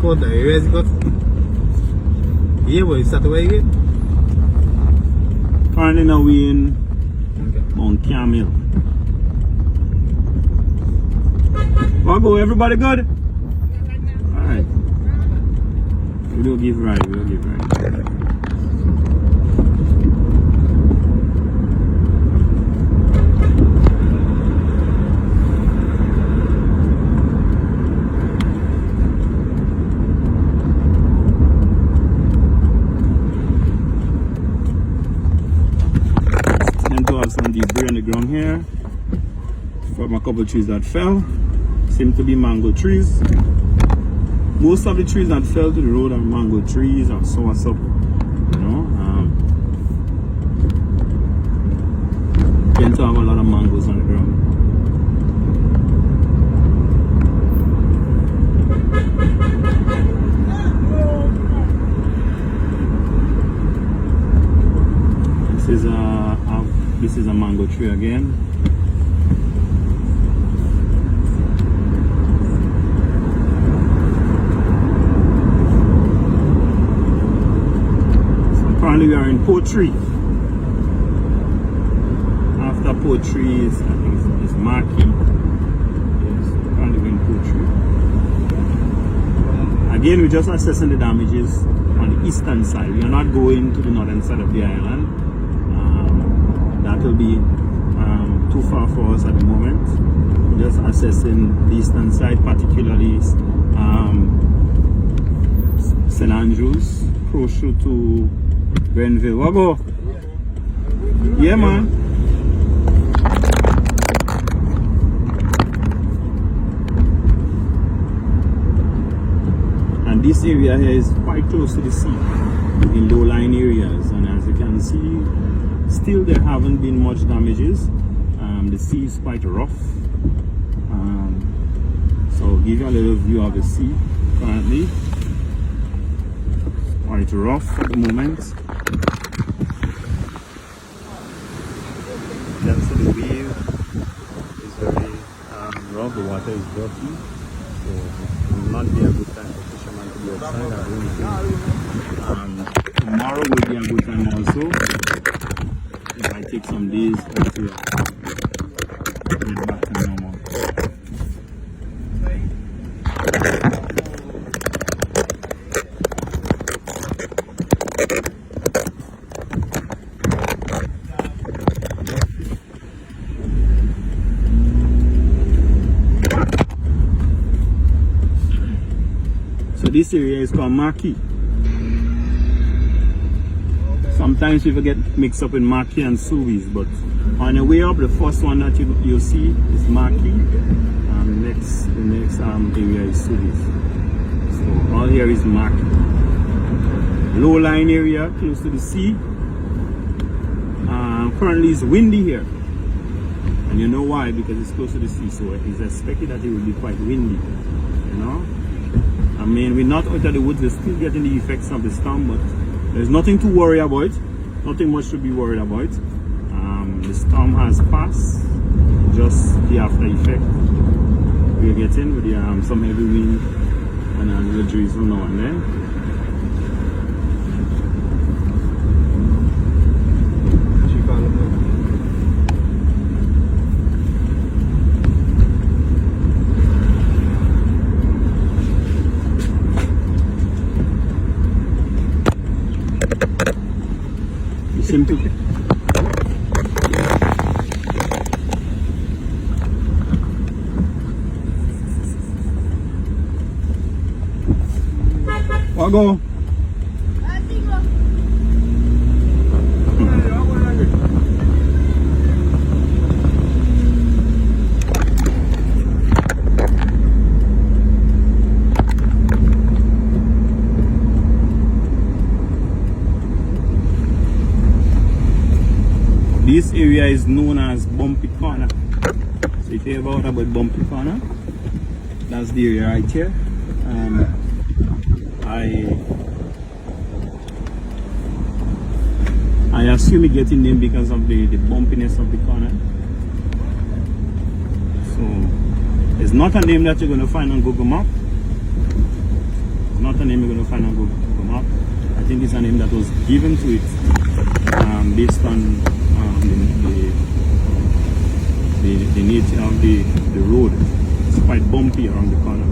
out the areas got. Yeah, but it's that way again. Currently now we in Mount Camel. Well, go, everybody good? Alright. We don't give right, we don't give right. Some debris on the ground here from a couple of trees that fell. Seem to be mango trees. Most of the trees that fell to the road are mango trees and so what's up, you know. Tend to have a lot of mangoes on the ground. This is a mango tree again. So currently we are in Poetry. After Poetry is, I think it's Marquee. Yes, currently we're in Poetry. Again, we're just assessing the damages on the eastern side. We are not going to the northern side of the island. That will be too far for us at the moment. We're just assessing the eastern side, particularly St. Andrews, closer to Grenada. Wago? Yeah, man. And this area here is quite close to the sea, in low-lying areas, and as you can see, still there haven't been much damages. The sea is quite rough. So give you a little view of the sea currently. Quite rough at the moment. Then so the wave is very rough, the water is dirty. So it will not be a good time for fishermen to be outside. I don't think. Tomorrow will be a good time also. It might take some days until get back to normal. So this area is called Marquee. Sometimes people get mixed up in Marquee and Suez, but on the way up, the first one that you'll see is Marquee, and the next area is Suez. So all here is Marquee. Low-lying area, close to the sea. Currently it's windy here, and you know why? Because it's close to the sea, so it's expected that it will be quite windy, you know. I mean, we're not out of the woods, we're still getting the effects of the storm, but there's nothing to worry about, nothing much to be worried about. The storm has passed, just the after effect we're getting with the, some heavy wind and a little drizzle now and then. Simple. Wago. This area is known as Bumpy Corner. So if you ever heard about Bumpy Corner, that's the area right here. I assume it getting named because of the bumpiness of the corner. So it's not a name that you're going to find on Google Maps. It's not a name you're going to find on Google Map. I think it's a name that was given to it based on the nature of the road. It's quite bumpy around the corner.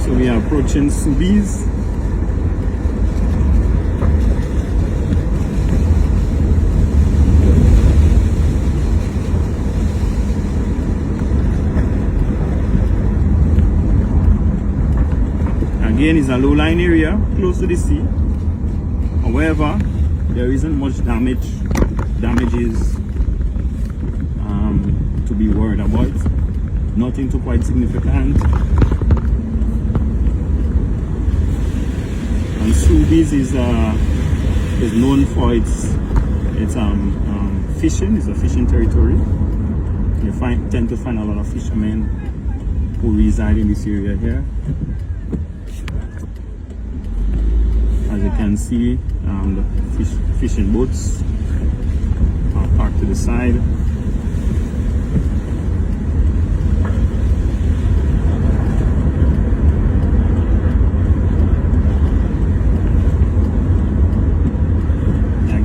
So we are approaching Subies. Again, it's a low-lying area close to the sea. However, there isn't much damages to be worried about. Nothing too quite significant. And Subies is known for its fishing. It's a fishing territory. You tend to find a lot of fishermen who reside in this area here. As you can see, the fishing boats are parked to the side.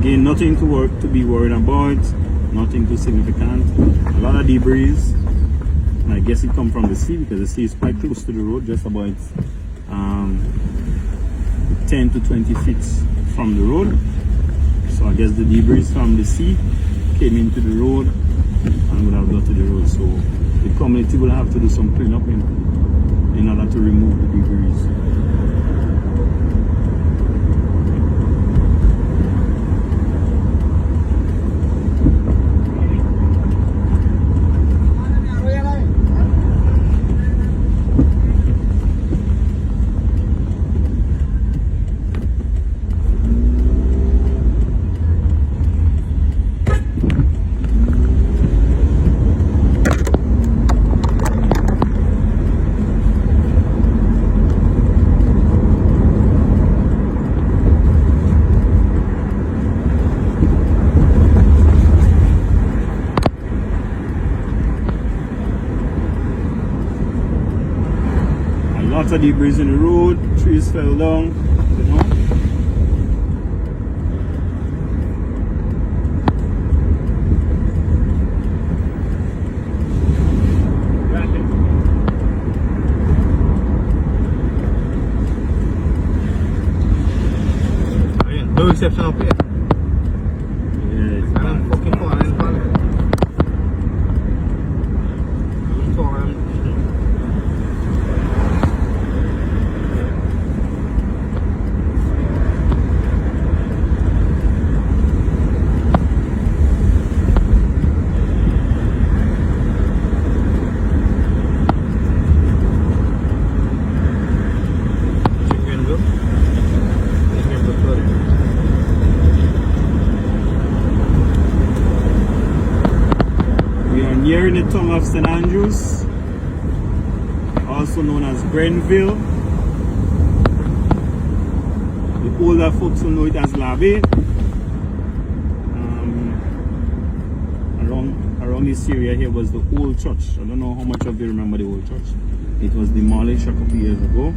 Again, nothing to be worried about, nothing too significant. A lot of debris, and I guess it comes from the sea because the sea is quite close to the road, just about 10 to 20 feet from the road. So I guess the debris from the sea came into the road and would have got to the road. So the community will have to do some cleanup in order to remove the debris. Lots of debris in the road, trees fell down, you know. No reception up here. Yeah, it's bad. Fucking far, it's bad. Here in the town of St. Andrews, also known as Breyl. The older folks will know it as Lave. Around this area here was the old church. I don't know how much of you remember the old church. It was demolished a couple years ago.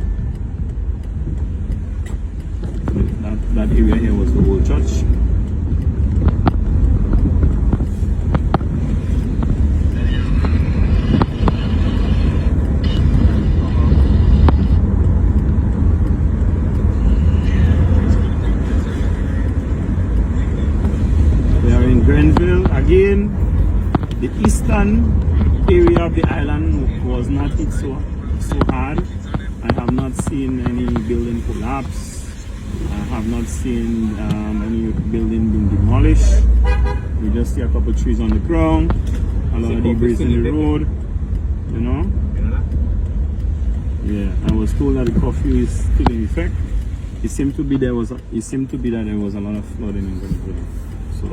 That area here was the old church. Again, the eastern area of the island was not hit so hard. I have not seen any building collapse. I have not seen any building being demolished. We just see a couple trees on the ground, a lot of debris in the road, you know. Yeah, I was told that the curfew is still in effect. It seemed to be that there was a lot of flooding in Grenada. So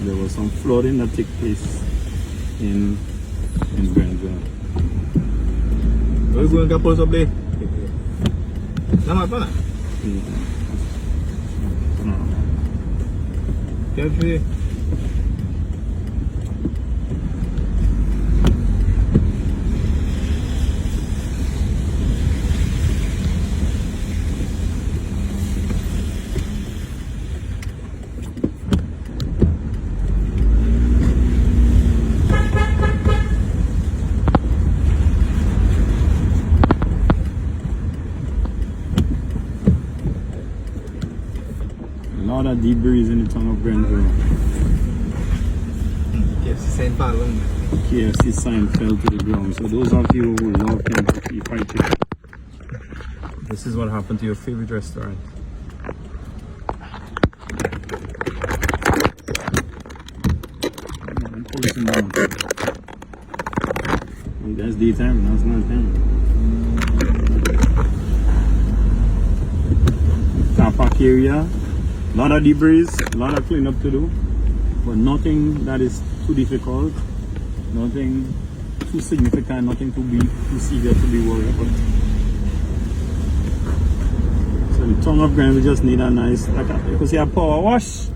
there was some flooding that took place in Grenada. We're going to pull up there. Nama apa nak? Careful. A lot of debris in the tongue of Breyl. KFC sign fallen. KFC sign fell to the ground. So those of you who love Kentucky Fried Chicken, This is what happened to your favorite restaurant. That's daytime, that's not time. Car park area, a lot of debris, a lot of cleanup to do, but nothing that is too difficult, nothing too significant, nothing too severe to be worried about. So the tongue of Breyl, we just need a nice, like you can see a power wash.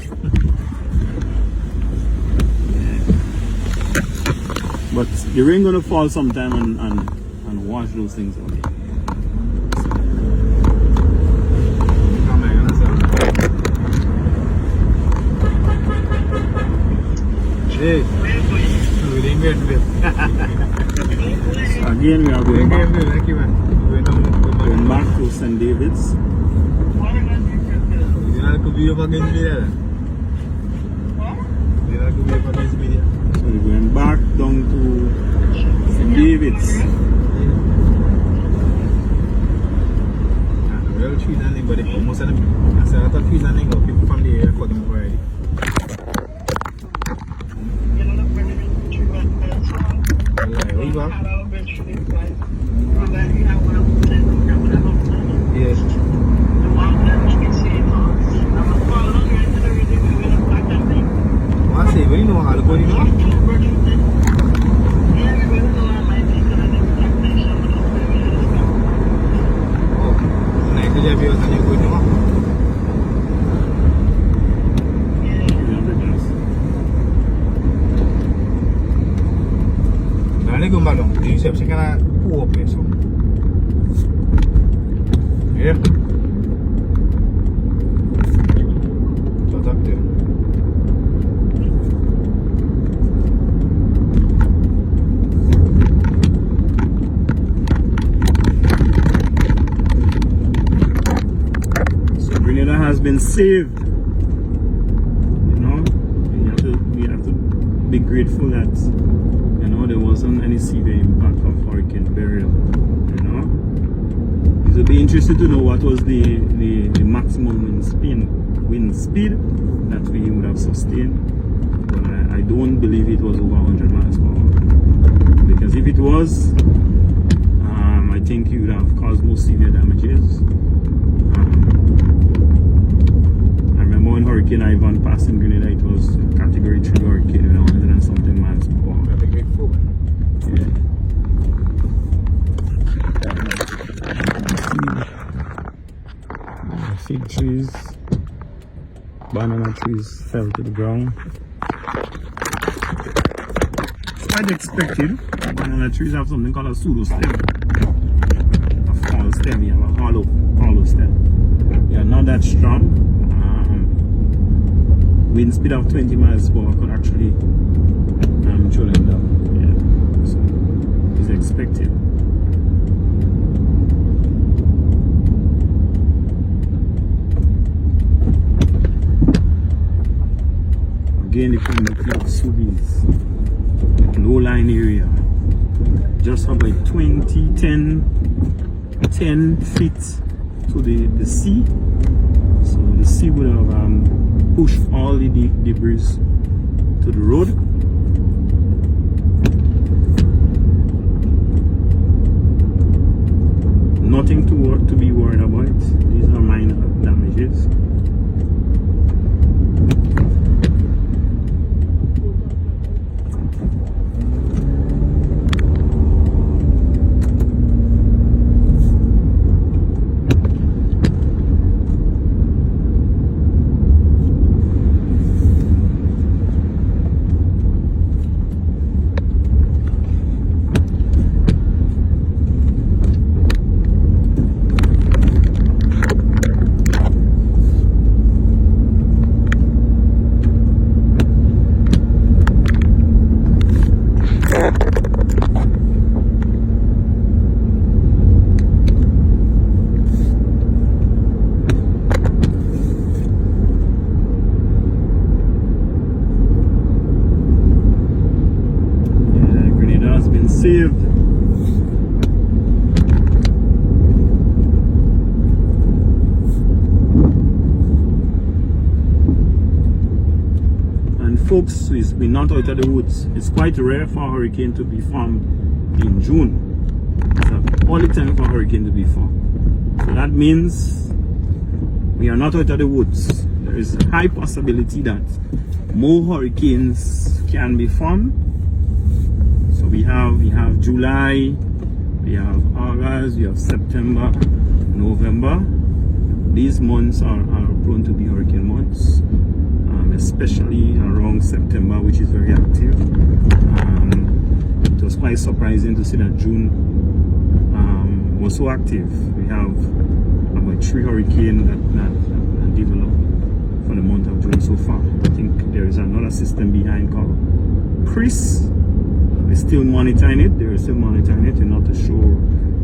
But the rain gonna fall sometime and wash those things away. Hey, we didn't get it. So again, we are going back to St. David's. So we're going back down to St. David's. Real trees and things, but most of them, I said, I thought trees and things, but people from the area cut them over already. Where you go? Yes. I say, but you know how to go, you know? Oh, nice to have you on your good, you know? Nanti gue malam, di siap sih karena puap besok. Ya, cocok deh. So Grenada has been saved. You know, we have to be grateful that there wasn't any severe impact of Hurricane Breyl. You know, it would be interested to know what was the maximum wind speed that we would have sustained. But I don't believe it was over 100 miles per hour, because if it was, I think it would have caused more severe damages. I remember when Hurricane Ivan passed in Grenada, it was a category 3 hurricane, 100 and something miles per hour. Fig trees, banana trees fell to the ground. It's quite expected. Banana trees have something called a pseudo stem. A fall stem, you have a hollow stem. They are not that strong. Wind speed of 20 miles per hour could actually throw them down. Yeah. So it's expected. Again, the kind of Subies, low line area, just about 10 feet to the sea. So the sea would have pushed all the debris to the road. Nothing to be worried about. These are minor damages. folks, we're not out of the woods. It's quite rare for a hurricane to be formed in June. It's all the time for a hurricane to be formed. So that means we are not out of the woods. There is a high possibility that more hurricanes can be formed. So we have July, we have August, we have September, November. These months are prone to be hurricane months, especially around September, which is very active. It was quite surprising to see that June was so active. We have about 3 hurricanes that developed for the month of June so far. I think there is another system behind called Chris. We're still monitoring it. They're still monitoring it. We're not sure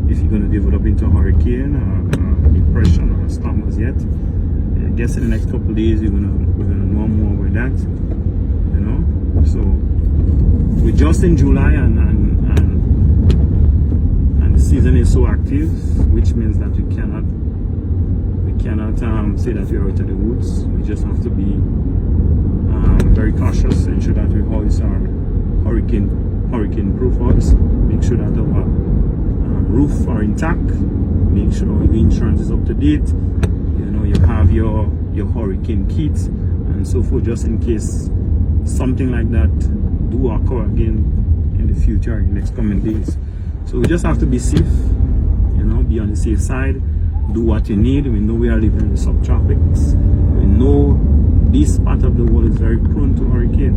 if you're going to develop into a hurricane or depression or a storm as yet. I guess in the next couple of days we're gonna know more about that. You know, so we're just in July and the season is so active, which means that we cannot say that we're out of the woods. We just have to be very cautious, ensure that we always are hurricane proof house, make sure that our roof are intact, make sure the insurance is up to date, you know, you have your hurricane kit and so forth, just in case something like that do occur again in the future, in the next coming days. So we just have to be safe, you know, be on the safe side, do what you need. We know we are living in the subtropics. We know this part of the world is very prone to hurricane,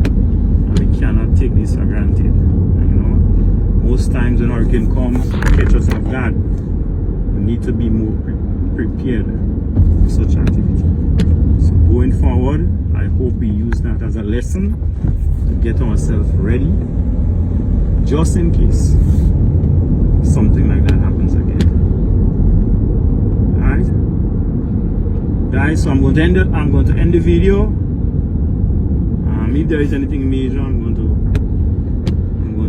and we cannot take this for granted. You know, most times when hurricane comes, catch us off guard. We need to be more prepared for such activity. So going forward, I hope we use that as a lesson to get ourselves ready, just in case something like that happens again. Alright, guys. So I'm going to end the video. If there is anything major, I'm going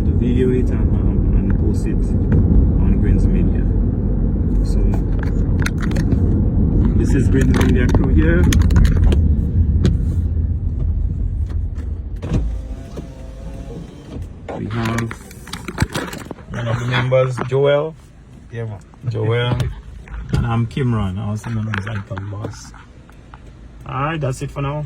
to video it and post it on Green's Media. So this is Green's Media crew here. We have one of the members, Joel. Yeah, man. Joel. And I'm Kimron, also known as Icon Boss. Alright, that's it for now.